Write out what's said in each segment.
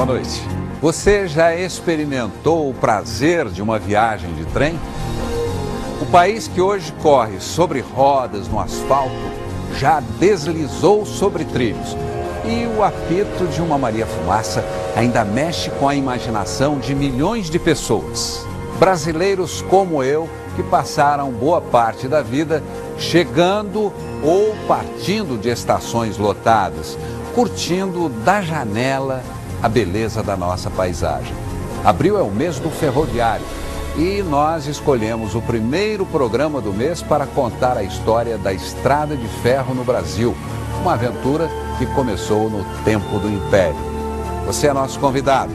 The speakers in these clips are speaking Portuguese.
boa noite. Você já experimentou o prazer de uma viagem de trem? O país que hoje corre sobre rodas no asfalto já deslizou sobre trilhos. E o apito de uma Maria-Fumaça ainda mexe com a imaginação de milhões de pessoas. Brasileiros como eu, que passaram boa parte da vida chegando ou partindo de estações lotadas, curtindo da janela a beleza da nossa paisagem. Abril é o mês do ferroviário e nós escolhemos o primeiro programa do mês para contar a história da Estrada de Ferro no Brasil, uma aventura que começou no tempo do Império. Você é nosso convidado.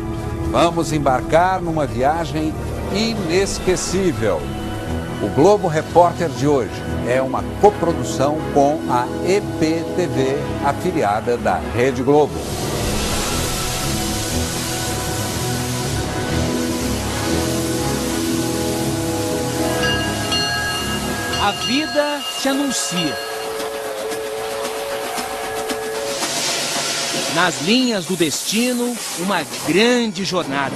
Vamos embarcar numa viagem inesquecível. O Globo Repórter de hoje é uma coprodução com a EPTV, afiliada da Rede Globo. A vida se anuncia. Nas linhas do destino, uma grande jornada.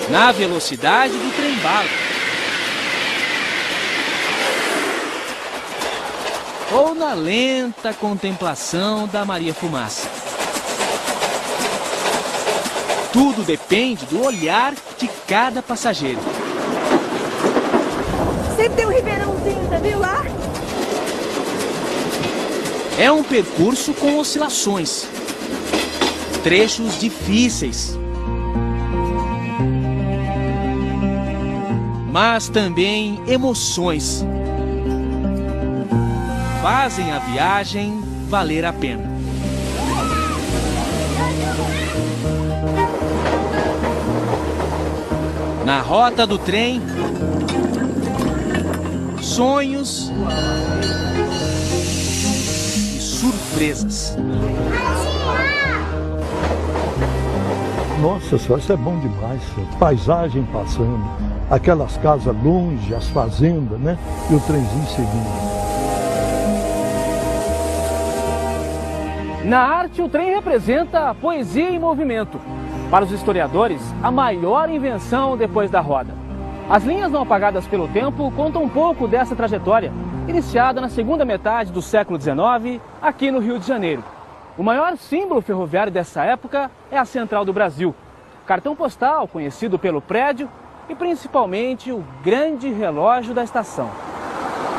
Na velocidade do trem-bala. Ou na lenta contemplação da Maria-Fumaça. Tudo depende do olhar de cada passageiro. Sempre tem um ribeirãozinho, tá viu lá? É um percurso com oscilações. Trechos difíceis. Mas também emoções. Fazem a viagem valer a pena. Na rota do trem, sonhos e surpresas. Nossa senhora, isso é bom demais. Paisagem passando, aquelas casas longe, as fazendas, né? E o trenzinho seguindo. Na arte, o trem representa a poesia em movimento. Para os historiadores, a maior invenção depois da roda. As linhas não apagadas pelo tempo contam um pouco dessa trajetória, iniciada na segunda metade do século XIX, aqui no Rio de Janeiro. O maior símbolo ferroviário dessa época é a Central do Brasil, cartão postal conhecido pelo prédio e principalmente o grande relógio da estação.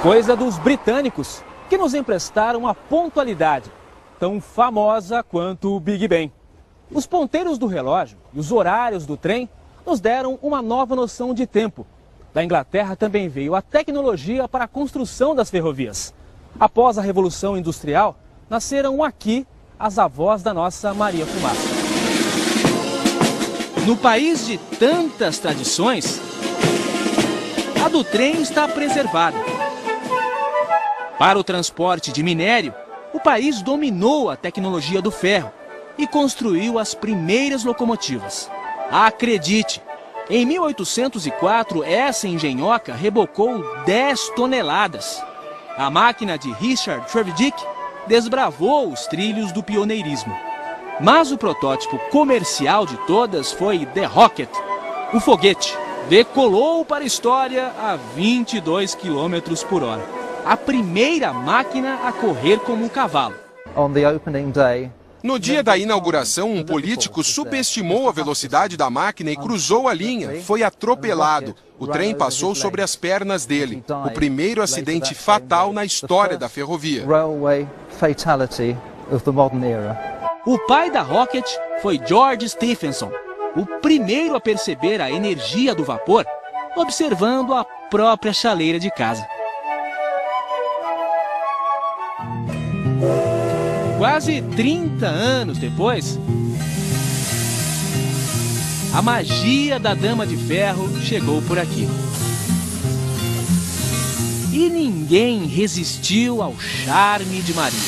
Coisa dos britânicos, que nos emprestaram a pontualidade, tão famosa quanto o Big Ben. Os ponteiros do relógio e os horários do trem nos deram uma nova noção de tempo. Da Inglaterra também veio a tecnologia para a construção das ferrovias. Após a Revolução Industrial, nasceram aqui as avós da nossa Maria-Fumaça. No país de tantas tradições, a do trem está preservada. Para o transporte de minério, o país dominou a tecnologia do ferro e construiu as primeiras locomotivas. Acredite, em 1804 essa engenhoca rebocou 10 toneladas. A máquina de Richard Trevithick desbravou os trilhos do pioneirismo. Mas o protótipo comercial de todas foi The Rocket, o foguete. Decolou para a história a 22 km por hora. A primeira máquina a correr como um cavalo. No dia da inauguração, um político subestimou a velocidade da máquina e cruzou a linha. Foi atropelado. O trem passou sobre as pernas dele. O primeiro acidente fatal na história da ferrovia. O pai da Rocket foi George Stephenson, o primeiro a perceber a energia do vapor, observando a própria chaleira de casa. Quase 30 anos depois, a magia da Dama de Ferro chegou por aqui. E ninguém resistiu ao charme de Maria.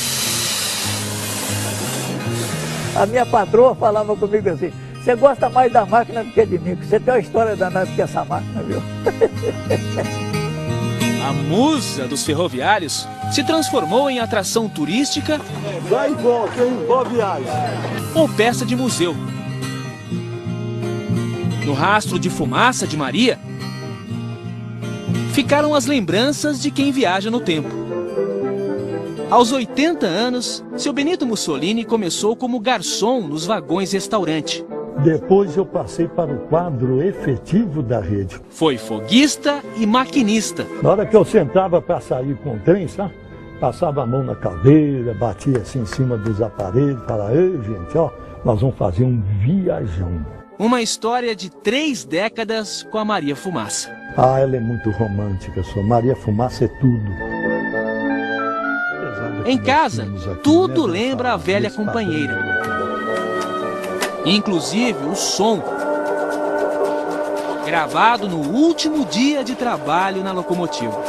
A minha patroa falava comigo assim: você gosta mais da máquina do que de mim, porque você tem uma história danada que essa máquina, viu? A musa dos ferroviários se transformou em atração turística Vai e volta, hein? Boa viagem. ou peça de museu. No rastro de fumaça de Maria, ficaram as lembranças de quem viaja no tempo. Aos 80 anos, seu Benito Mussolini começou como garçom nos vagões-restaurante. Depois eu passei para o quadro efetivo da rede. Foi foguista e maquinista. Na hora que eu sentava para sair com o trem, sabe? Passava a mão na cadeira, batia assim em cima dos aparelhos, falava, ei gente, ó, nós vamos fazer um viajão. Uma história de 3 décadas com a Maria Fumaça. Ah, ela é muito romântica, sua Maria Fumaça é tudo. Em casa, tudo lembra a velha companheira. Inclusive o som, gravado no último dia de trabalho na locomotiva.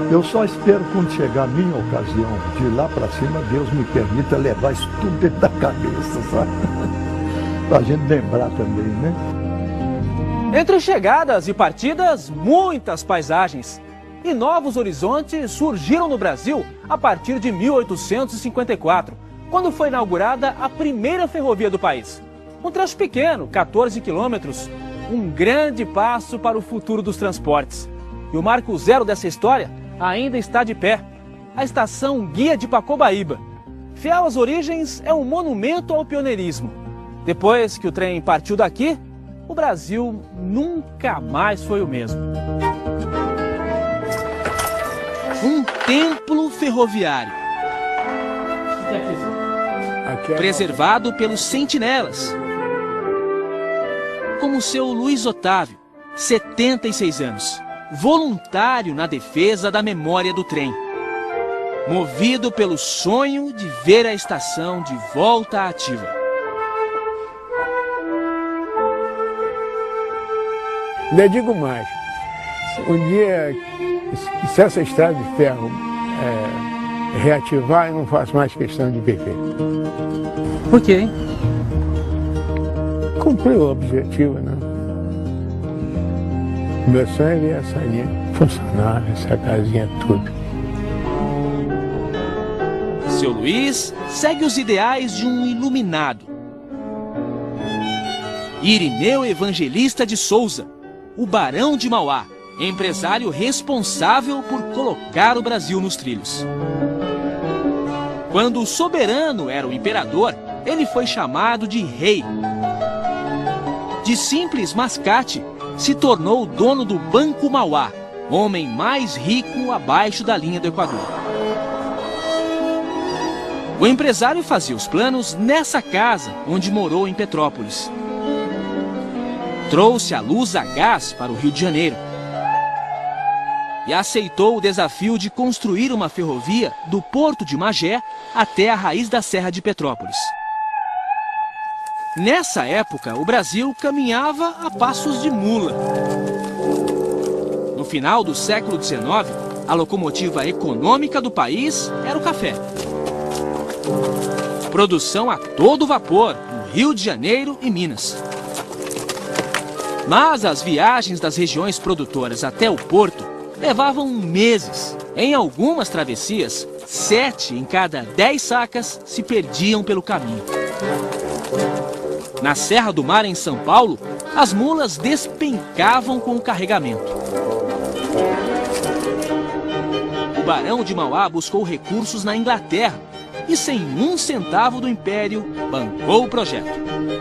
Eu só espero quando chegar a minha ocasião de ir lá para cima, Deus me permita levar isso tudo dentro da cabeça, sabe? Pra gente lembrar também, né? Entre chegadas e partidas, muitas paisagens. E novos horizontes surgiram no Brasil a partir de 1854, quando foi inaugurada a primeira ferrovia do país. Um trecho pequeno, 14 quilômetros, um grande passo para o futuro dos transportes. E o marco zero dessa história ainda está de pé, a estação Guia de Pacobaíba. Fiel às origens, é um monumento ao pioneirismo. Depois que o trem partiu daqui, o Brasil nunca mais foi o mesmo. Um templo ferroviário, preservado pelos sentinelas, como o seu Luiz Otávio, 76 anos, voluntário na defesa da memória do trem, movido pelo sonho de ver a estação de volta ativa. Ainda digo mais, um dia, se essa estrada de ferro reativar, eu não faço mais questão de viver. Por quê, hein? Cumpriu o objetivo, né? Meu sonho é ver essa linha funcionar, essa casinha, tudo. Seu Luiz segue os ideais de um iluminado. Irineu Evangelista de Souza, o Barão de Mauá, empresário responsável por colocar o Brasil nos trilhos. Quando o soberano era o imperador, ele foi chamado de rei. De simples mascate, se tornou o dono do Banco Mauá, homem mais rico abaixo da linha do Equador. O empresário fazia os planos nessa casa onde morou em Petrópolis. Trouxe a luz a gás para o Rio de Janeiro e aceitou o desafio de construir uma ferrovia do Porto de Magé até a raiz da Serra de Petrópolis. Nessa época, o Brasil caminhava a passos de mula. No final do século XIX, a locomotiva econômica do país era o café. Produção a todo vapor no Rio de Janeiro e Minas. Mas as viagens das regiões produtoras até o porto levavam meses. Em algumas travessias, 7 em cada 10 sacas se perdiam pelo caminho. Na Serra do Mar, em São Paulo, as mulas despencavam com o carregamento. O Barão de Mauá buscou recursos na Inglaterra e, sem 1 centavo do Império, bancou o projeto.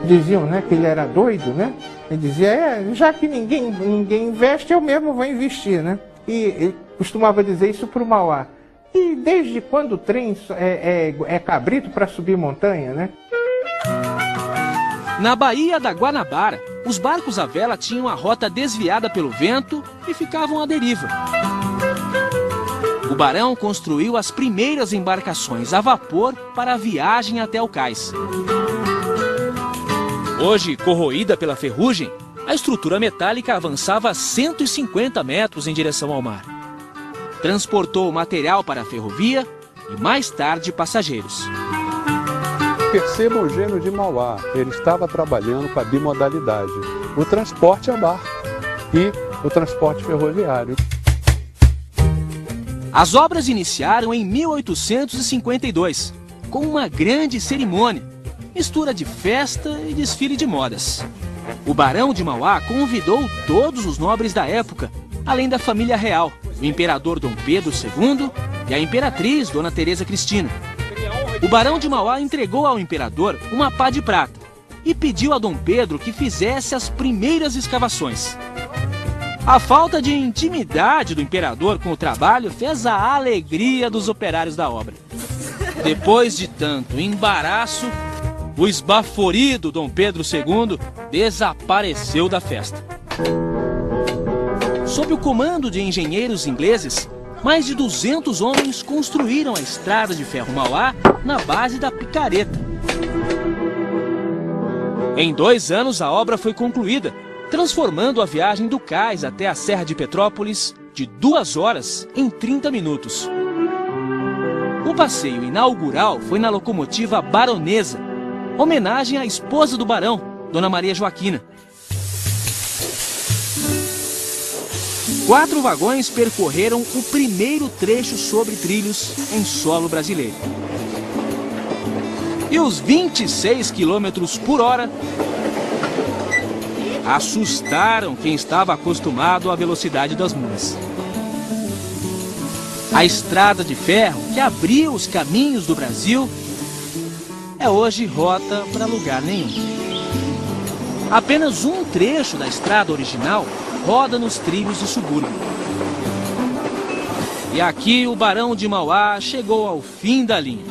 Diziam, né, que ele era doido, né? Ele dizia, já que ninguém investe, eu mesmo vou investir, né? E ele costumava dizer isso para o Mauá. E desde quando o trem é cabrito para subir montanha, né? Na Baía da Guanabara, os barcos à vela tinham a rota desviada pelo vento e ficavam à deriva. O Barão construiu as primeiras embarcações a vapor para a viagem até o cais. Hoje, corroída pela ferrugem, a estrutura metálica avançava 150 metros em direção ao mar. Transportou material para a ferrovia e, mais tarde, passageiros. Perceba o gênio de Mauá, ele estava trabalhando com a bimodalidade, o transporte a barco. E o transporte ferroviário. As obras iniciaram em 1852, com uma grande cerimônia, mistura de festa e desfile de modas. O Barão de Mauá convidou todos os nobres da época, além da família real, o imperador Dom Pedro II e a imperatriz Dona Teresa Cristina. O Barão de Mauá entregou ao imperador uma pá de prata e pediu a Dom Pedro que fizesse as primeiras escavações. A falta de intimidade do imperador com o trabalho fez a alegria dos operários da obra. Depois de tanto embaraço, o esbaforido Dom Pedro II desapareceu da festa. Sob o comando de engenheiros ingleses, mais de 200 homens construíram a estrada de ferro Mauá na base da picareta. Em 2 anos, a obra foi concluída, transformando a viagem do cais até a Serra de Petrópolis de 2 horas em 30 minutos. O passeio inaugural foi na locomotiva Baronesa, homenagem à esposa do barão, Dona Maria Joaquina. 4 vagões percorreram o primeiro trecho sobre trilhos em solo brasileiro. E os 26 km por hora assustaram quem estava acostumado à velocidade das mulas. A estrada de ferro que abriu os caminhos do Brasil é hoje rota para lugar nenhum. Apenas um trecho da estrada original roda nos trilhos de subúrbio. E aqui o Barão de Mauá chegou ao fim da linha,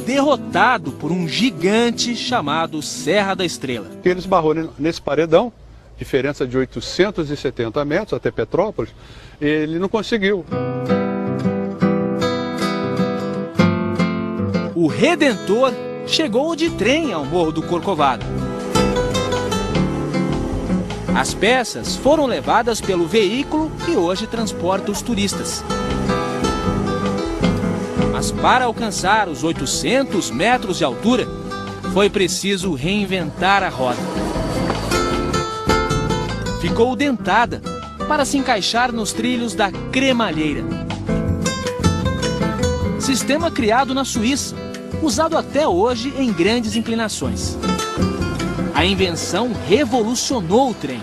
derrotado por um gigante chamado Serra da Estrela. Ele esbarrou nesse paredão, diferença de 870 metros até Petrópolis, ele não conseguiu. O Redentor chegou de trem ao Morro do Corcovado. As peças foram levadas pelo veículo que hoje transporta os turistas. Mas para alcançar os 800 metros de altura, foi preciso reinventar a roda. Ficou dentada para se encaixar nos trilhos da cremalheira. Sistema criado na Suíça, usado até hoje em grandes inclinações. A invenção revolucionou o trem.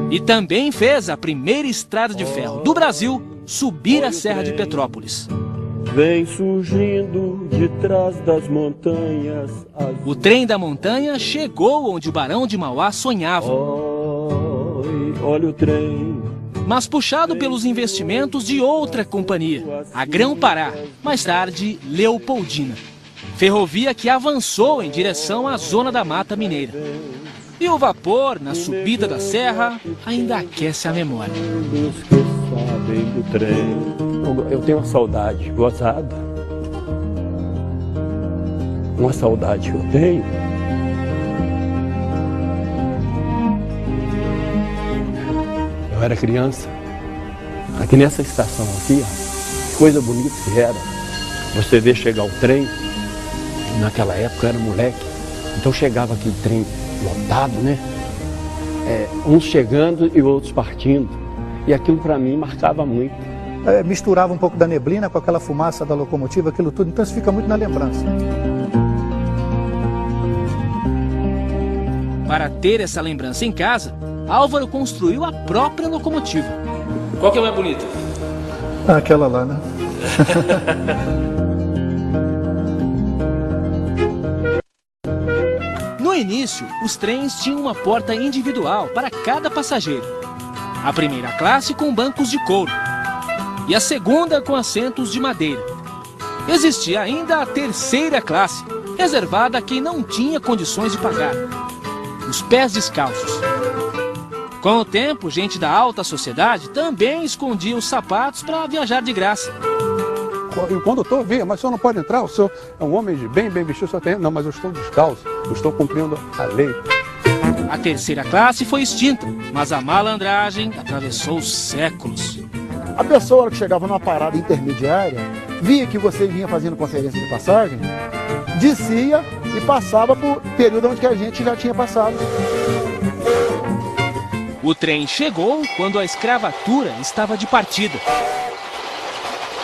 E também fez a primeira estrada de ferro do Brasil subir a Serra de Petrópolis. Vem surgindo de trás das montanhas. O trem da montanha chegou onde o Barão de Mauá sonhava. Olha o trem. Mas puxado pelos investimentos de outra companhia, a Grão-Pará, mais tarde Leopoldina. Ferrovia que avançou em direção à zona da Mata Mineira. E o vapor, na subida da serra, ainda aquece a memória. Eu tenho uma saudade gozada. Uma saudade que eu tenho. Eu era criança. Aqui nessa estação aqui, ó, que coisa bonita que era. Você vê chegar o trem. Naquela época eu era moleque. Então chegava aquele trem lotado, né? Uns chegando e outros partindo. E aquilo para mim marcava muito. Misturava um pouco da neblina com aquela fumaça da locomotiva, aquilo tudo. Então isso fica muito na lembrança. Para ter essa lembrança em casa, Álvaro construiu a própria locomotiva. Qual que é mais bonita? Aquela lá, né? No início, os trens tinham uma porta individual para cada passageiro. A primeira classe com bancos de couro e a segunda com assentos de madeira. Existia ainda a terceira classe, reservada a quem não tinha condições de pagar. Os pés descalços. Com o tempo, gente da alta sociedade também escondia os sapatos para viajar de graça. E o condutor via, mas o senhor não pode entrar, o senhor é um homem de bem vestido, só tem... Não, mas eu estou descalço, eu estou cumprindo a lei. A terceira classe foi extinta, mas a malandragem atravessou séculos. A pessoa que chegava numa parada intermediária, via que você vinha fazendo conferência de passagem, descia e passava por período onde que a gente já tinha passado. O trem chegou quando a escravatura estava de partida.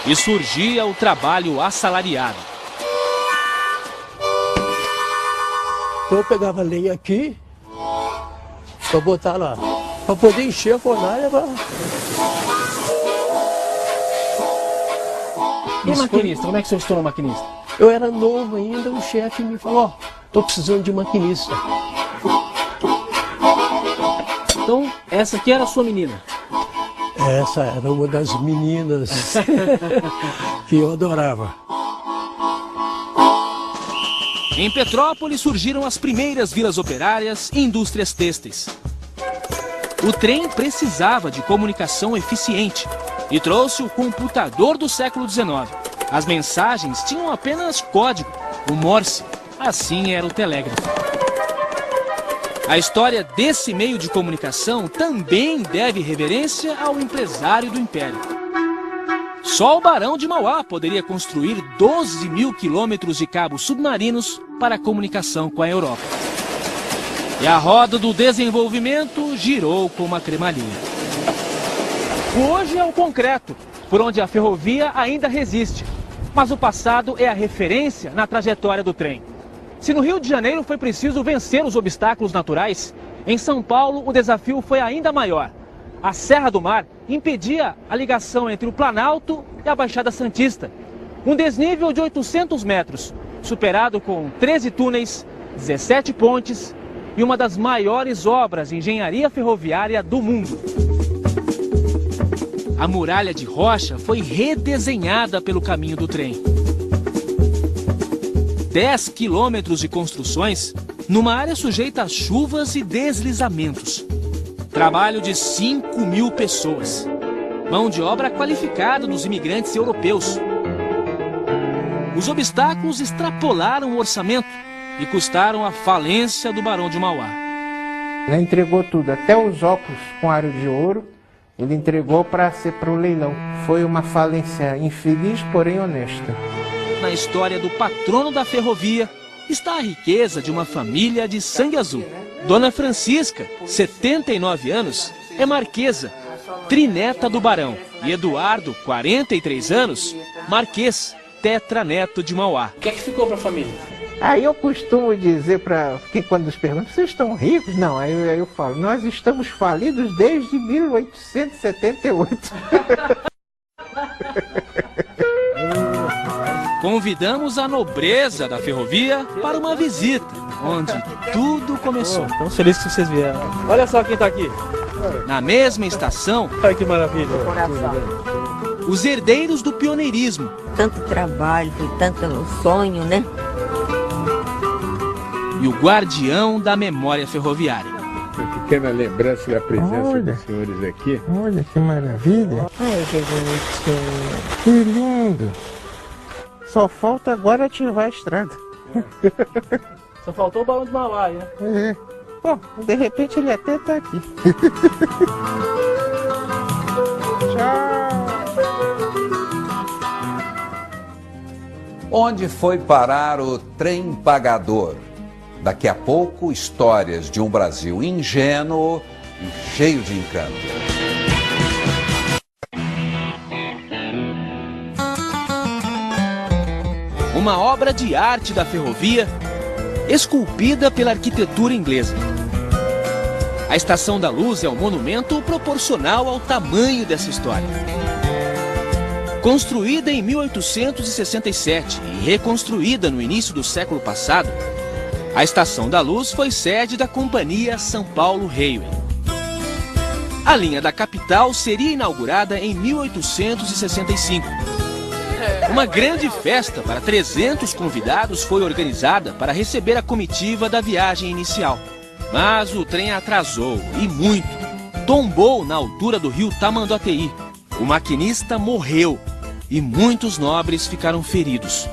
E surgia o trabalho assalariado. Eu pegava lenha aqui para botar lá, para poder encher a fornalha. E maquinista? Como é que você se tornou maquinista? Eu era novo ainda, o chefe me falou, tô precisando de maquinista. Então, essa aqui era a sua menina? Essa era uma das meninas que eu adorava. Em Petrópolis surgiram as primeiras vilas operárias e indústrias têxteis. O trem precisava de comunicação eficiente e trouxe o computador do século XIX. As mensagens tinham apenas código, o Morse. Assim era o telégrafo. A história desse meio de comunicação também deve reverência ao empresário do Império. Só o Barão de Mauá poderia construir 12 mil quilômetros de cabos submarinos para a comunicação com a Europa. E a roda do desenvolvimento girou como a cremalhinha. Hoje é o concreto, por onde a ferrovia ainda resiste. Mas o passado é a referência na trajetória do trem. Se no Rio de Janeiro foi preciso vencer os obstáculos naturais, em São Paulo o desafio foi ainda maior. A Serra do Mar impedia a ligação entre o Planalto e a Baixada Santista. Um desnível de 800 metros, superado com 13 túneis, 17 pontes e uma das maiores obras de engenharia ferroviária do mundo. A muralha de rocha foi redesenhada pelo caminho do trem. 10 quilômetros de construções numa área sujeita a chuvas e deslizamentos. Trabalho de 5 mil pessoas. Mão de obra qualificada dos imigrantes europeus. Os obstáculos extrapolaram o orçamento e custaram a falência do Barão de Mauá. Ele entregou tudo, até os óculos com aro de ouro, ele entregou para ser para o leilão. Foi uma falência infeliz, porém honesta. Na história do patrono da ferrovia está a riqueza de uma família de sangue azul. Dona Francisca, 79 anos, é marquesa, trineta do Barão. E Eduardo, 43 anos, marquês, tetraneto de Mauá. O que é que ficou para a família? Aí eu costumo dizer que quando eles perguntam, vocês estão ricos? Não, aí eu falo, nós estamos falidos desde 1878. Convidamos a nobreza da ferrovia para uma visita, onde tudo começou. Estamos felizes que vocês vieram. Olha só quem está aqui. Na mesma estação, Olha que maravilha. os herdeiros do pioneirismo. Tanto trabalho, tanto sonho, né? E o guardião da memória ferroviária. Uma pequena lembrança da presença dos senhores aqui. Olha que maravilha. Ai, que bonitinho. Que lindo. Só falta agora ativar a estrada. Só faltou o Barão de Mauá, né? É. Bom, de repente ele até tá aqui. Tchau. Onde foi parar o trem pagador? Daqui a pouco, histórias de um Brasil ingênuo e cheio de encanto. Uma obra de arte da ferrovia, esculpida pela arquitetura inglesa. A Estação da Luz é um monumento proporcional ao tamanho dessa história. Construída em 1867 e reconstruída no início do século passado, a Estação da Luz foi sede da Companhia São Paulo Railway. A linha da capital seria inaugurada em 1865. Uma grande festa para 300 convidados foi organizada para receber a comitiva da viagem inicial. Mas o trem atrasou, e muito. Tombou na altura do rio Tamanduateí. O maquinista morreu e muitos nobres ficaram feridos.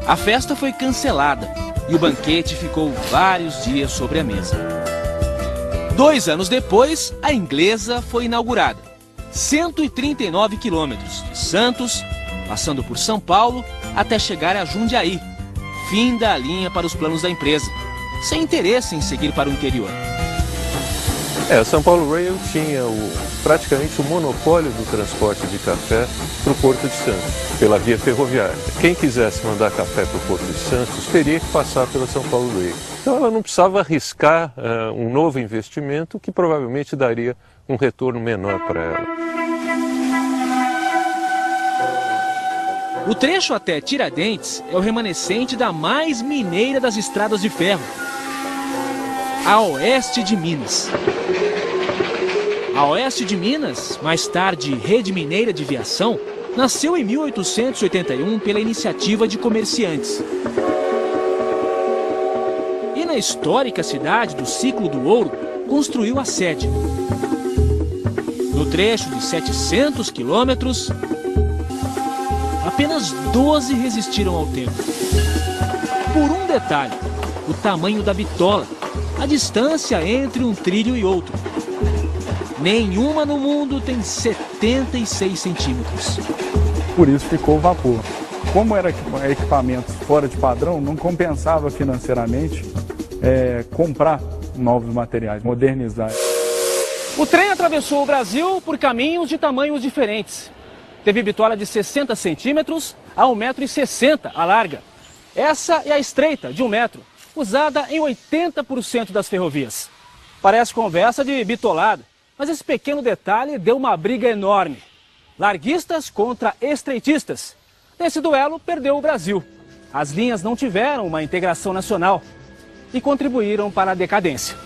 A festa foi cancelada e o banquete ficou vários dias sobre a mesa. 2 anos depois, a Inglesa foi inaugurada. 139 quilômetros de Santos, passando por São Paulo, até chegar a Jundiaí. Fim da linha para os planos da empresa, sem interesse em seguir para o interior. A São Paulo Rail tinha praticamente o monopólio do transporte de café para o Porto de Santos, pela via ferroviária. Quem quisesse mandar café para o Porto de Santos teria que passar pela São Paulo Rail. Então ela não precisava arriscar um novo investimento que provavelmente daria um retorno menor para ela. O trecho até Tiradentes é o remanescente da mais mineira das estradas de ferro, a Oeste de Minas. A Oeste de Minas, mais tarde Rede Mineira de Viação, nasceu em 1881 pela iniciativa de comerciantes. E na histórica cidade do Ciclo do Ouro, construiu a sede. No trecho de 700 quilômetros, apenas 12 resistiram ao tempo. Por um detalhe, o tamanho da bitola, a distância entre um trilho e outro. Nenhuma no mundo tem 76 centímetros. Por isso ficou o vapor. Como era equipamentos fora de padrão, não compensava financeiramente comprar novos materiais, modernizar. O trem atravessou o Brasil por caminhos de tamanhos diferentes. Teve bitola de 60 centímetros a 1,60 m a larga. Essa é a estreita, de 1 metro, usada em 80% das ferrovias. Parece conversa de bitolado, mas esse pequeno detalhe deu uma briga enorme. Larguistas contra estreitistas. Nesse duelo, perdeu o Brasil. As linhas não tiveram uma integração nacional e contribuíram para a decadência.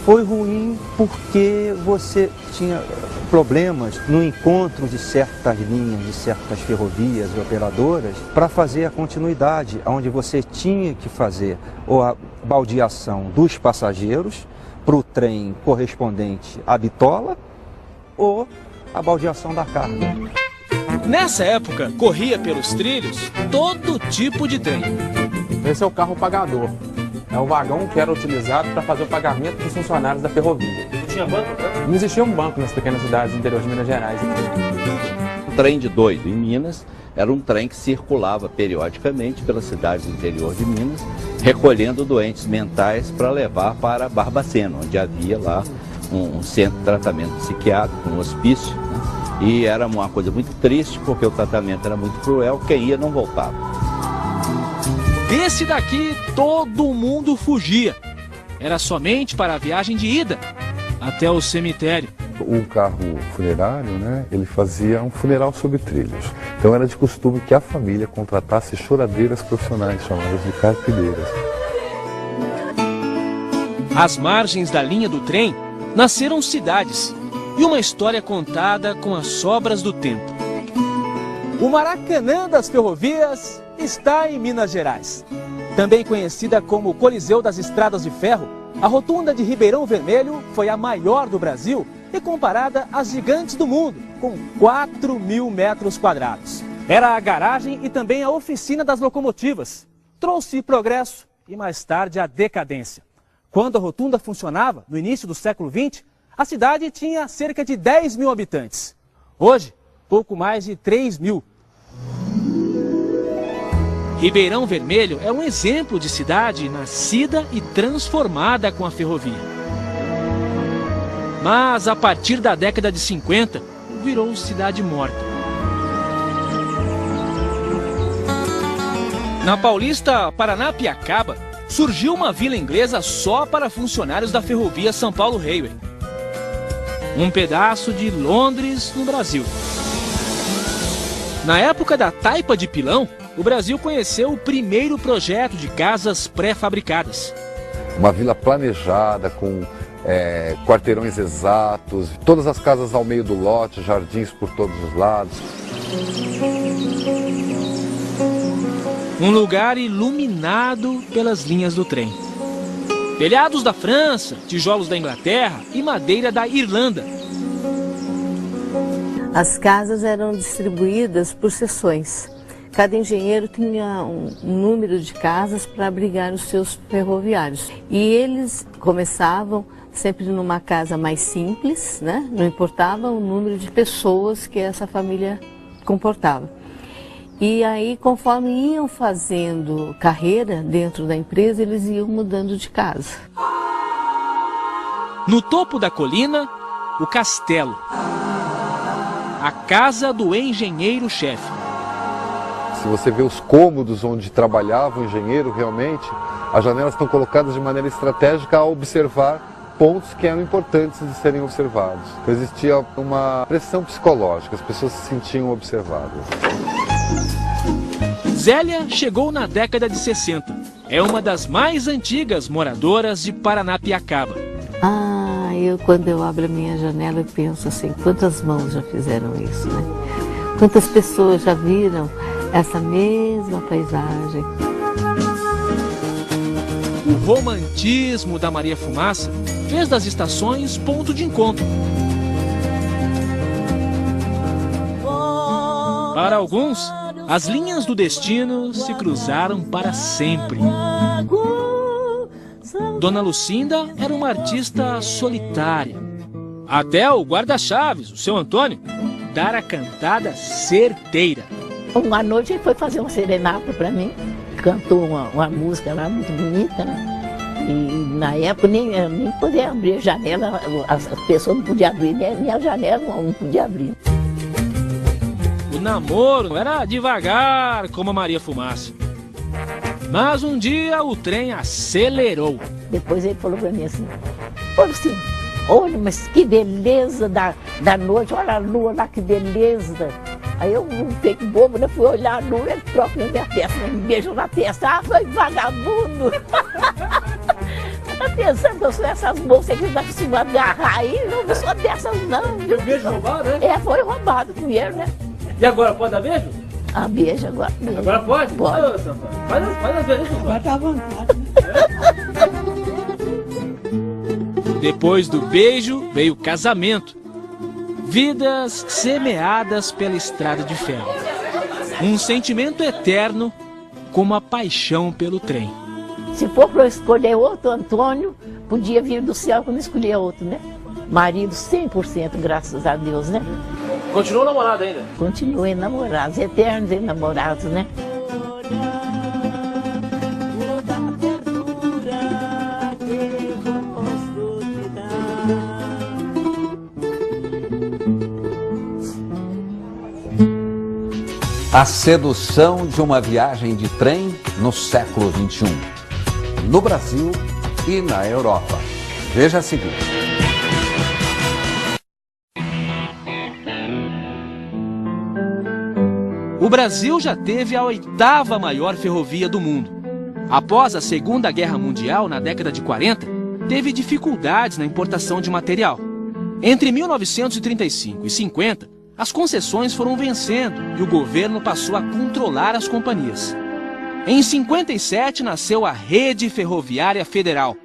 Foi ruim porque você tinha problemas no encontro de certas linhas, de certas ferrovias e operadoras para fazer a continuidade, onde você tinha que fazer ou a baldeação dos passageiros para o trem correspondente à bitola ou a baldeação da carga. Nessa época, corria pelos trilhos todo tipo de trem. Esse é o carro pagador. É o vagão que era utilizado para fazer o pagamento dos funcionários da ferrovia. Tinha banco? Não existia um banco nas pequenas cidades do interior de Minas Gerais. O trem de doido em Minas era um trem que circulava periodicamente pelas cidades do interior de Minas, recolhendo doentes mentais para levar para Barbacena, onde havia lá um centro de tratamento psiquiátrico, um hospício, né? E era uma coisa muito triste, porque o tratamento era muito cruel, quem ia não voltava. Desse daqui, todo mundo fugia. Era somente para a viagem de ida até o cemitério. O carro funerário, né, ele fazia um funeral sobre trilhos. Então era de costume que a família contratasse choradeiras profissionais, chamadas de carpideiras. Às margens da linha do trem, nasceram cidades e uma história contada com as sobras do tempo. O Maracanã das ferrovias está em Minas Gerais. Também conhecida como Coliseu das Estradas de Ferro, a rotunda de Ribeirão Vermelho foi a maior do Brasil e comparada às gigantes do mundo, com 4.000 metros quadrados. Era a garagem e também a oficina das locomotivas. Trouxe progresso e mais tarde a decadência. Quando a rotunda funcionava, no início do século XX, a cidade tinha cerca de 10.000 habitantes. Hoje, pouco mais de 3.000. Ribeirão Vermelho é um exemplo de cidade nascida e transformada com a ferrovia. Mas a partir da década de 50, virou cidade morta. Na Paulista Paranapiacaba, surgiu uma vila inglesa só para funcionários da ferrovia São Paulo Railway. Um pedaço de Londres, no Brasil. Na época da taipa de pilão, o Brasil conheceu o primeiro projeto de casas pré-fabricadas. Uma vila planejada, com quarteirões exatos, todas as casas ao meio do lote, jardins por todos os lados. Um lugar iluminado pelas linhas do trem. Telhados da França, tijolos da Inglaterra e madeira da Irlanda. As casas eram distribuídas por seções. Cada engenheiro tinha um número de casas para abrigar os seus ferroviários. E eles começavam sempre numa casa mais simples, né? Não importava o número de pessoas que essa família comportava. E aí, conforme iam fazendo carreira dentro da empresa, eles iam mudando de casa. No topo da colina, o castelo. A casa do engenheiro-chefe. Se você vê os cômodos onde trabalhava o engenheiro realmente, as janelas estão colocadas de maneira estratégica a observar pontos que eram importantes de serem observados. Então existia uma pressão psicológica, as pessoas se sentiam observadas. Zélia chegou na década de 60. É uma das mais antigas moradoras de Paranapiacaba. Quando eu abro a minha janela, eu penso assim, quantas mãos já fizeram isso, né? Quantas pessoas já viram essa mesma paisagem. O romantismo da Maria Fumaça fez das estações ponto de encontro. Para alguns, as linhas do destino se cruzaram para sempre. Dona Lucinda era uma artista solitária. Até o guarda-chaves, o seu Antônio, dar a cantada certeira. Uma noite ele foi fazer uma serenata para mim, cantou uma música lá muito bonita, né? E na época nem podia abrir a janela, as pessoas não podiam abrir, nem a janela não podia abrir. O namoro era devagar como a Maria Fumaça. Mas um dia o trem acelerou. Depois ele falou para mim assim, olha, mas que beleza da noite, olha a lua lá, que beleza. Aí eu fiquei bobo, né? Fui olhar a lua, ele trocou minha testa, me beijou na testa. Foi vagabundo. Tá pensando que eu sou essas moças que dá se agarrar aí? Eu não sou dessas, não. Beijo roubado, né? Foi roubado primeiro, né? E agora, pode dar beijo? Beijo agora. Beijo. Agora pode? Pode. Faz as vezes. Agora tá à vontade. Depois do beijo, veio o casamento. Vidas semeadas pela estrada de ferro. Um sentimento eterno, como a paixão pelo trem. Se for para eu escolher outro Antônio, podia vir do céu que eu não escolhia outro, né? Marido 100%, graças a Deus, né? Continua namorado ainda? Continuem namorados, eternos namorados, né? A sedução de uma viagem de trem no século XXI. No Brasil e na Europa. Veja a seguir. O Brasil já teve a 8ª maior ferrovia do mundo. Após a Segunda Guerra Mundial, na década de 40, teve dificuldades na importação de material. Entre 1935 e 50, as concessões foram vencendo e o governo passou a controlar as companhias. Em 57 nasceu a Rede Ferroviária Federal.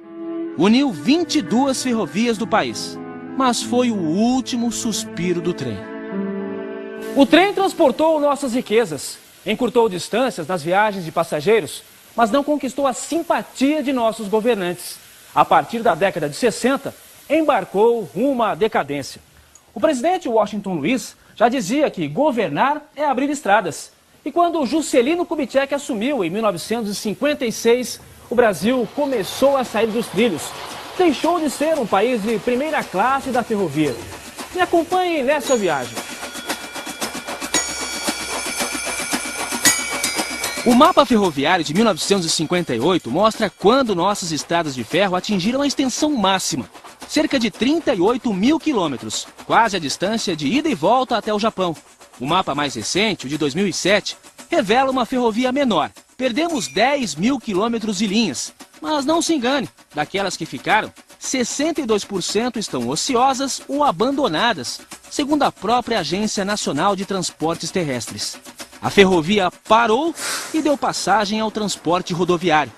Uniu 22 ferrovias do país, mas foi o último suspiro do trem. O trem transportou nossas riquezas, encurtou distâncias nas viagens de passageiros, mas não conquistou a simpatia de nossos governantes. A partir da década de 60, embarcou rumo à decadência. O presidente Washington Luiz já dizia que governar é abrir estradas. E quando Juscelino Kubitschek assumiu em 1956, o Brasil começou a sair dos trilhos. Deixou de ser um país de primeira classe da ferrovia. Me acompanhe nessa viagem. O mapa ferroviário de 1958 mostra quando nossas estradas de ferro atingiram a extensão máxima, cerca de 38 mil quilômetros, quase a distância de ida e volta até o Japão. O mapa mais recente, o de 2007, revela uma ferrovia menor. Perdemos 10 mil quilômetros de linhas, mas não se engane, daquelas que ficaram, 62% estão ociosas ou abandonadas, segundo a própria Agência Nacional de Transportes Terrestres. A ferrovia parou e deu passagem ao transporte rodoviário.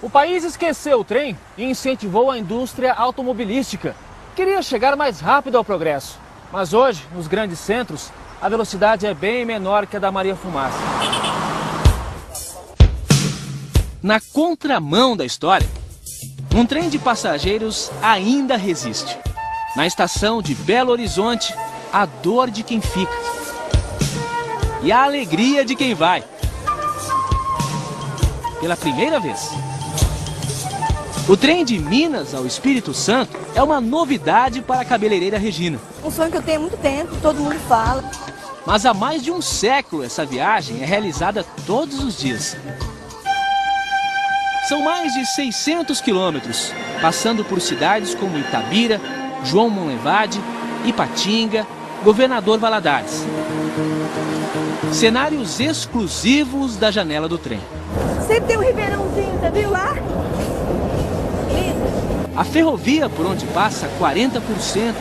O país esqueceu o trem e incentivou a indústria automobilística. Queria chegar mais rápido ao progresso. Mas hoje, nos grandes centros, a velocidade é bem menor que a da Maria Fumaça. Na contramão da história, um trem de passageiros ainda resiste. Na estação de Belo Horizonte, a dor de quem fica. E a alegria de quem vai. Pela primeira vez. O trem de Minas ao Espírito Santo é uma novidade para a cabeleireira Regina. Um sonho que eu tenho há muito tempo, todo mundo fala. Mas há mais de um século essa viagem é realizada todos os dias. São mais de 600 quilômetros, passando por cidades como Itabira, João Monlevade, Ipatinga, Governador Valadares. Cenários exclusivos da janela do trem. Sempre tem um ribeirãozinho, você viu lá? A ferrovia por onde passa 40%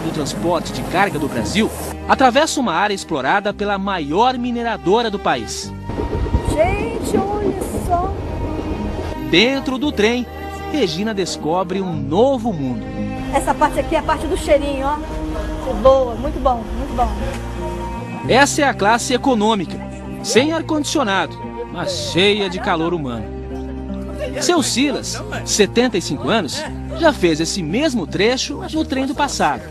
do transporte de carga do Brasil atravessa uma área explorada pela maior mineradora do país. Gente, olha só! Dentro do trem, Regina descobre um novo mundo. Essa parte aqui é a parte do cheirinho, ó. Boa, muito bom, muito bom. Essa é a classe econômica, sem ar-condicionado, mas cheia de calor humano. Seu Silas, 75 anos, já fez esse mesmo trecho no trem do passado.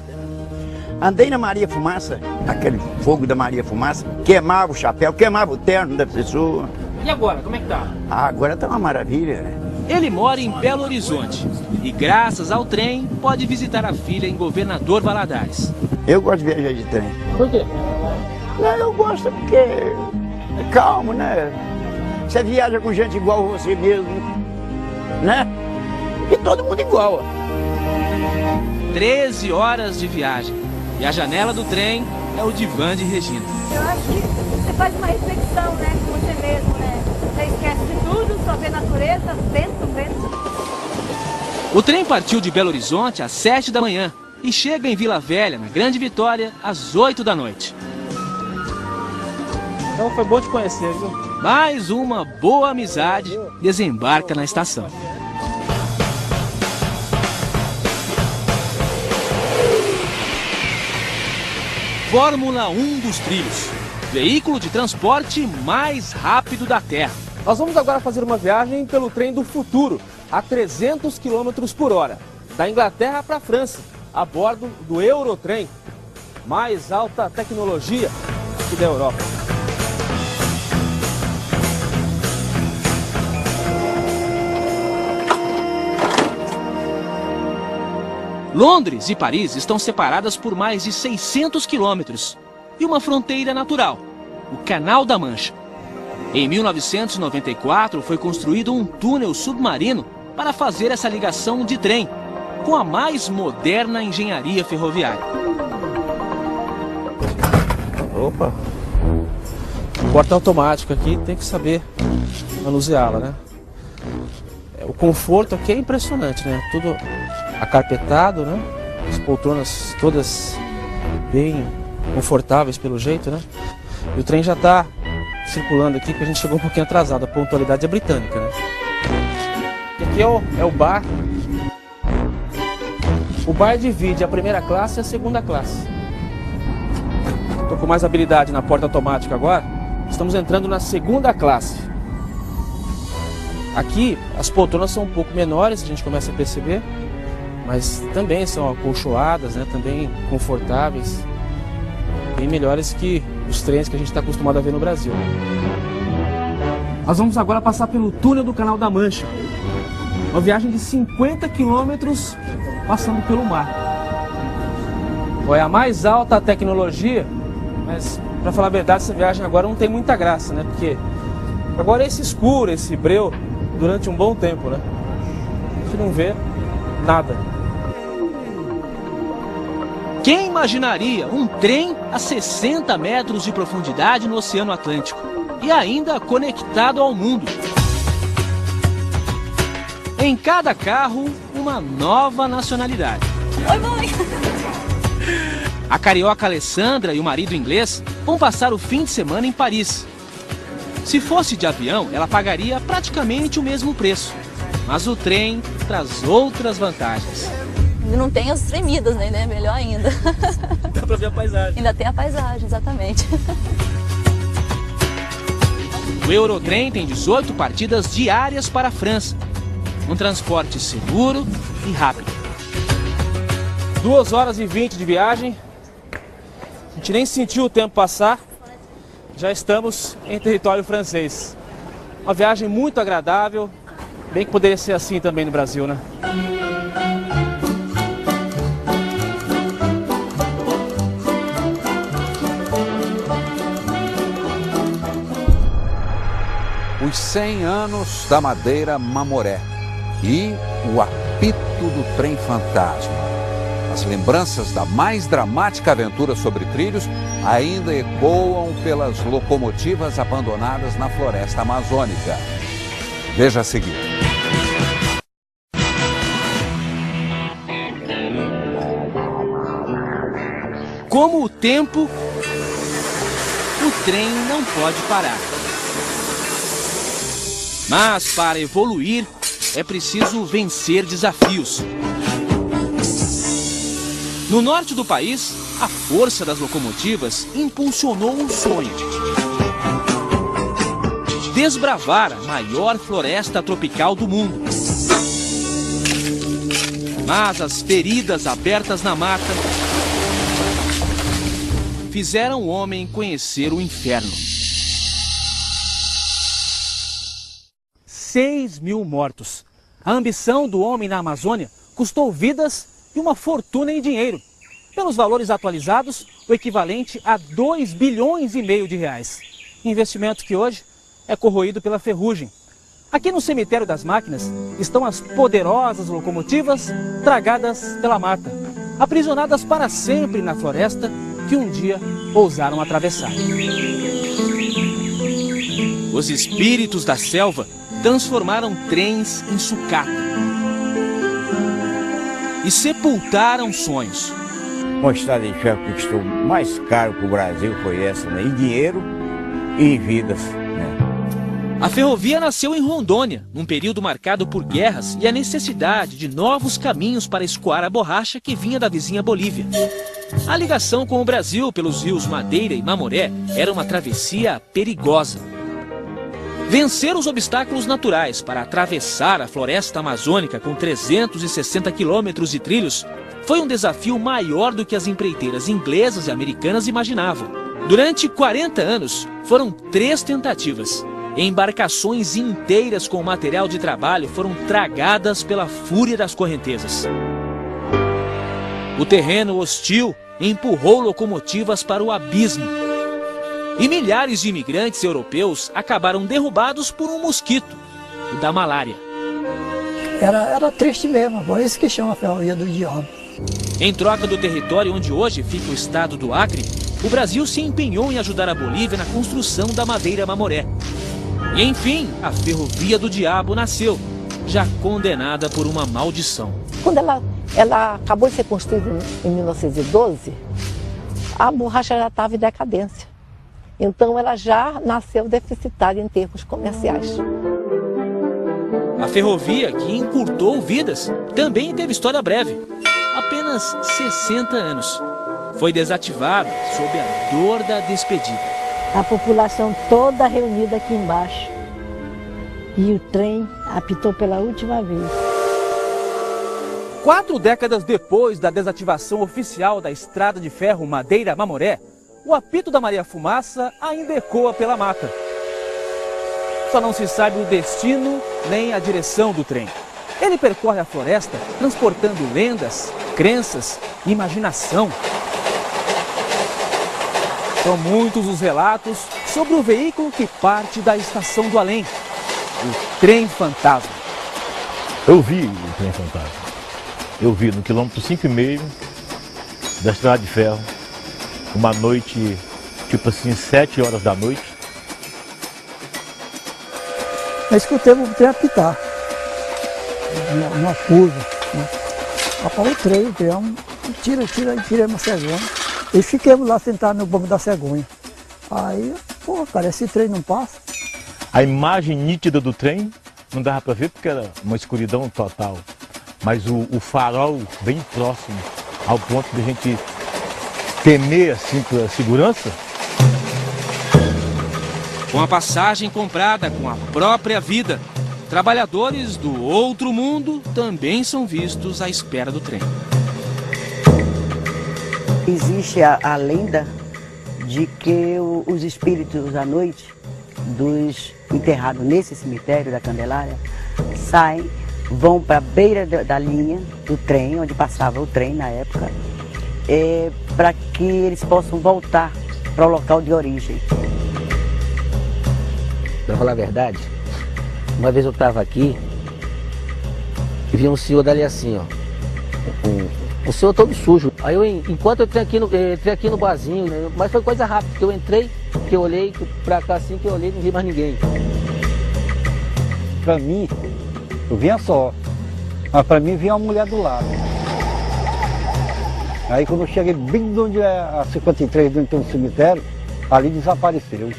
Andei na Maria Fumaça, aquele fogo da Maria Fumaça, queimava o chapéu, queimava o terno da pessoa. E agora, como é que tá? Agora tá uma maravilha, né? Ele mora em Belo Horizonte e, graças ao trem, pode visitar a filha em Governador Valadares. Eu gosto de viajar de trem. Por quê? Eu gosto porque é calmo, né? Você viaja com gente igual a você mesmo, né? E todo mundo igual. 13 horas de viagem. E a janela do trem é o divã de Regina. Eu acho que você faz uma reflexão, né? Com você mesmo, né? Você esquece de tudo, só vê natureza, vento, vento. O trem partiu de Belo Horizonte às 7 da manhã e chega em Vila Velha, na Grande Vitória, às 8 da noite. Então foi bom te conhecer, viu? Mais uma boa amizade desembarca na estação. Fórmula 1 dos trilhos. Veículo de transporte mais rápido da Terra. Nós vamos agora fazer uma viagem pelo trem do futuro, a 300 km por hora, da Inglaterra para a França, a bordo do Eurotrem, mais alta tecnologia aqui da Europa. Londres e Paris estão separadas por mais de 600 quilômetros e uma fronteira natural, o Canal da Mancha. Em 1994 foi construído um túnel submarino para fazer essa ligação de trem, com a mais moderna engenharia ferroviária. Opa! Porta automática aqui, tem que saber manuseá-la, né? O conforto aqui é impressionante, né? Tudo acarpetado, né? As poltronas todas bem confortáveis pelo jeito, né? E o trem já está circulando aqui, porque a gente chegou um pouquinho atrasado. A pontualidade é britânica, né? E aqui é o bar. O bar divide a primeira classe e a segunda classe. Estou com mais habilidade na porta automática agora. Estamos entrando na segunda classe. Aqui as poltronas são um pouco menores, a gente começa a perceber, mas também são acolchoadas, né? Também confortáveis, bem melhores que os trens que a gente está acostumado a ver no Brasil. Nós vamos agora passar pelo túnel do Canal da Mancha. Uma viagem de 50 quilômetros passando pelo mar. É a mais alta tecnologia, mas para falar a verdade, essa viagem agora não tem muita graça, né? Porque agora é esse escuro, esse breu, durante um bom tempo, né? A gente não vê nada. Quem imaginaria um trem a 60 metros de profundidade no Oceano Atlântico e ainda conectado ao mundo? Em cada carro, uma nova nacionalidade. Oi, mãe! A carioca Alessandra e o marido inglês vão passar o fim de semana em Paris. Se fosse de avião, ela pagaria praticamente o mesmo preço. Mas o trem traz outras vantagens. Não tem as tremidas, né? Melhor ainda. Dá pra ver a paisagem. Ainda tem a paisagem, exatamente. O Eurotrem tem 18 partidas diárias para a França. Um transporte seguro e rápido. 2 horas e 20 de viagem. A gente nem sentiu o tempo passar. Já estamos em território francês. Uma viagem muito agradável, Bem que poderia ser assim também no Brasil, né? Os 100 anos da Madeira Mamoré e o apito do trem fantasma. As lembranças da mais dramática aventura sobre trilhos ainda ecoam pelas locomotivas abandonadas na floresta amazônica. Veja a seguir. Como o tempo, o trem não pode parar. Mas para evoluir, é preciso vencer desafios. No norte do país, a força das locomotivas impulsionou um sonho: desbravar a maior floresta tropical do mundo. Mas as feridas abertas na mata fizeram o homem conhecer o inferno. 6.000 mortos. A ambição do homem na Amazônia custou vidas e uma fortuna em dinheiro. Pelos valores atualizados, o equivalente a 2,5 bilhões de reais. Investimento que hoje é corroído pela ferrugem. Aqui no cemitério das máquinas estão as poderosas locomotivas tragadas pela mata, aprisionadas para sempre na floresta que um dia ousaram atravessar. Os espíritos da selva transformaram trens em sucata e sepultaram sonhos. Uma estrada de ferro que custou mais caro para o Brasil foi essa, né? Em dinheiro e em vidas, né? A ferrovia nasceu em Rondônia, num período marcado por guerras e a necessidade de novos caminhos para escoar a borracha que vinha da vizinha Bolívia. A ligação com o Brasil pelos rios Madeira e Mamoré era uma travessia perigosa. Vencer os obstáculos naturais para atravessar a floresta amazônica com 360 quilômetros de trilhos foi um desafio maior do que as empreiteiras inglesas e americanas imaginavam. Durante 40 anos, foram 3 tentativas. Embarcações inteiras com material de trabalho foram tragadas pela fúria das correntezas. O terreno hostil empurrou locomotivas para o abismo. E milhares de imigrantes europeus acabaram derrubados por um mosquito, o da malária. Era triste mesmo, por isso que chama a Ferrovia do Diabo. Em troca do território onde hoje fica o estado do Acre, o Brasil se empenhou em ajudar a Bolívia na construção da Madeira Mamoré. E enfim, a Ferrovia do Diabo nasceu, já condenada por uma maldição. Quando ela acabou de ser construída em 1912, a borracha já estava em decadência. Então ela já nasceu deficitária em termos comerciais. A ferrovia, que encurtou vidas, também teve história breve. Apenas 60 anos. Foi desativada sob a dor da despedida. A população toda reunida aqui embaixo. E o trem apitou pela última vez. 4 décadas depois da desativação oficial da estrada de ferro Madeira Mamoré, o apito da Maria Fumaça ainda ecoa pela mata. Só não se sabe o destino nem a direção do trem. Ele percorre a floresta transportando lendas, crenças e imaginação. São muitos os relatos sobre o veículo que parte da Estação do Além, o Trem Fantasma. Eu vi o Trem Fantasma. Eu vi no quilômetro 5,5 da estrada de ferro, uma noite, tipo assim, 7 horas da noite. Nós escutamos o trem apitar, numa curva, né? Apagou o trem, tira uma cegonha. E fiquemos lá sentados no banco da cegonha. Aí, pô, cara, esse trem não passa. A imagem nítida do trem não dava para ver porque era uma escuridão total. Mas o farol bem próximo, ao ponto de a gente temer assim pela segurança. Com a passagem comprada com a própria vida, trabalhadores do outro mundo também são vistos à espera do trem. Existe a lenda de que os espíritos à noite dos enterrados nesse cemitério da Candelária saem, vão para a beira da linha do trem, onde passava o trem na época, para que eles possam voltar para o local de origem. Para falar a verdade, uma vez eu estava aqui e vi um senhor dali assim, ó. Um senhor todo sujo. Aí enquanto eu entrei aqui no barzinho, né, mas foi coisa rápida, que eu entrei, que eu olhei pra cá assim, que eu olhei e não vi mais ninguém. Pra mim, eu vinha só, mas pra mim vinha uma mulher do lado. Aí quando eu cheguei bem de onde é a 53, onde tem um cemitério, ali desapareceu.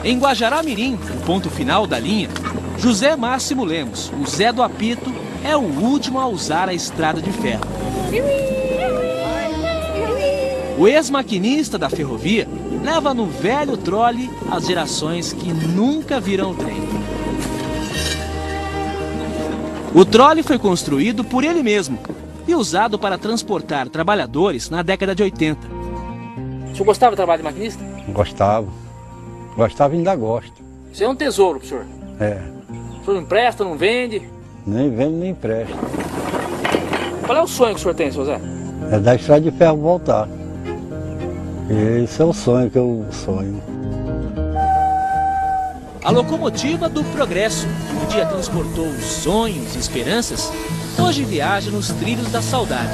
Em Guajará-Mirim, o ponto final da linha, José Máximo Lemos, o Zé do Apito, é o último a usar a estrada de ferro. O ex-maquinista da ferrovia leva no velho trole as gerações que nunca viram o trem. O trole foi construído por ele mesmo e usado para transportar trabalhadores na década de 80. O senhor gostava do trabalho de maquinista? Gostava. Gostava e ainda gosto. Isso é um tesouro pro senhor. É. O senhor não empresta, não vende? Nem vende, nem empresta. Qual é o sonho que o senhor tem, seu Zé? É da estrada de ferro voltar. E esse é o sonho que eu sonho. A locomotiva do progresso, que um dia transportou sonhos e esperanças, hoje viaja nos trilhos da saudade.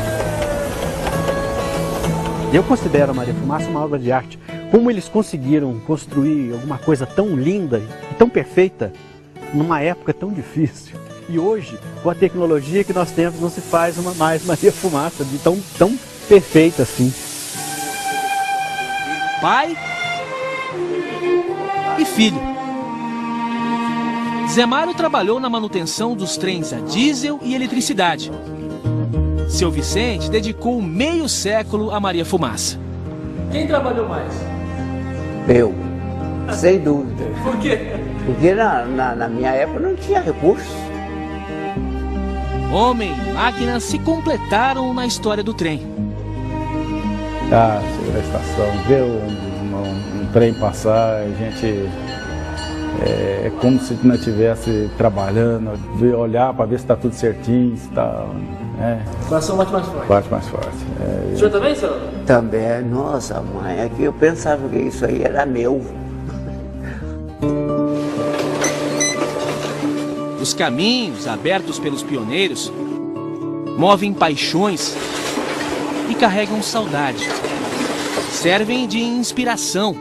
Eu considero a Maria Fumaça uma obra de arte. Como eles conseguiram construir alguma coisa tão linda e tão perfeita numa época tão difícil. E hoje, com a tecnologia que nós temos, não se faz mais Maria Fumaça de tão perfeita assim. Pai e filho. Zé Mário trabalhou na manutenção dos trens a diesel e eletricidade. Seu Vicente dedicou meio século a Maria Fumaça. Quem trabalhou mais? Eu, sem dúvida. Por quê? Porque na minha época não tinha recursos. Homem e máquina se completaram na história do trem. Chegar à estação, ver um trem passar, a gente é como se não estivesse trabalhando, olhar para ver se está tudo certinho, se está... O coração bate mais forte. Bate mais forte. O senhor também, senhor? Também. Nossa, mãe, é que eu pensava que isso aí era meu. Os caminhos abertos pelos pioneiros movem paixões e carregam saudade. Servem de inspiração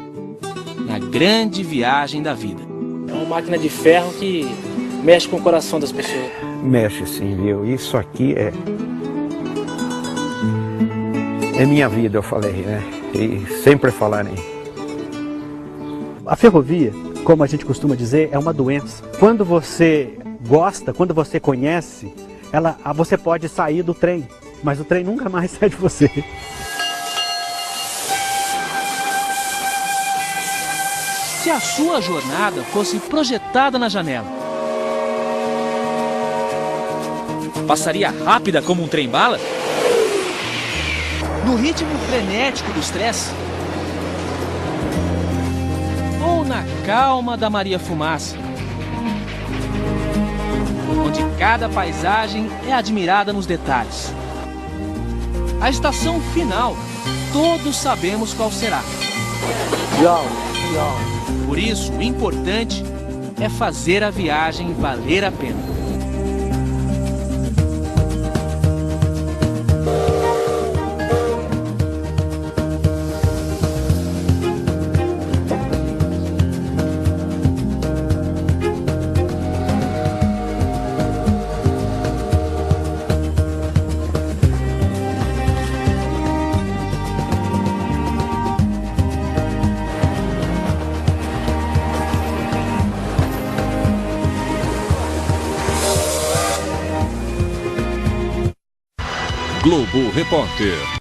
na grande viagem da vida. É uma máquina de ferro que mexe com o coração das pessoas. Mexe sim, viu? Isso aqui é minha vida, eu falei, né? E sempre falarem. A ferrovia, como a gente costuma dizer, é uma doença. Quando você gosta, quando você conhece, você pode sair do trem, mas o trem nunca mais sai de você. Se a sua jornada fosse projetada na janela, passaria rápida como um trem-bala? No ritmo frenético do estresse? Ou na calma da Maria Fumaça? Onde cada paisagem é admirada nos detalhes. A estação final, todos sabemos qual será. Por isso, o importante é fazer a viagem valer a pena. Globo Repórter.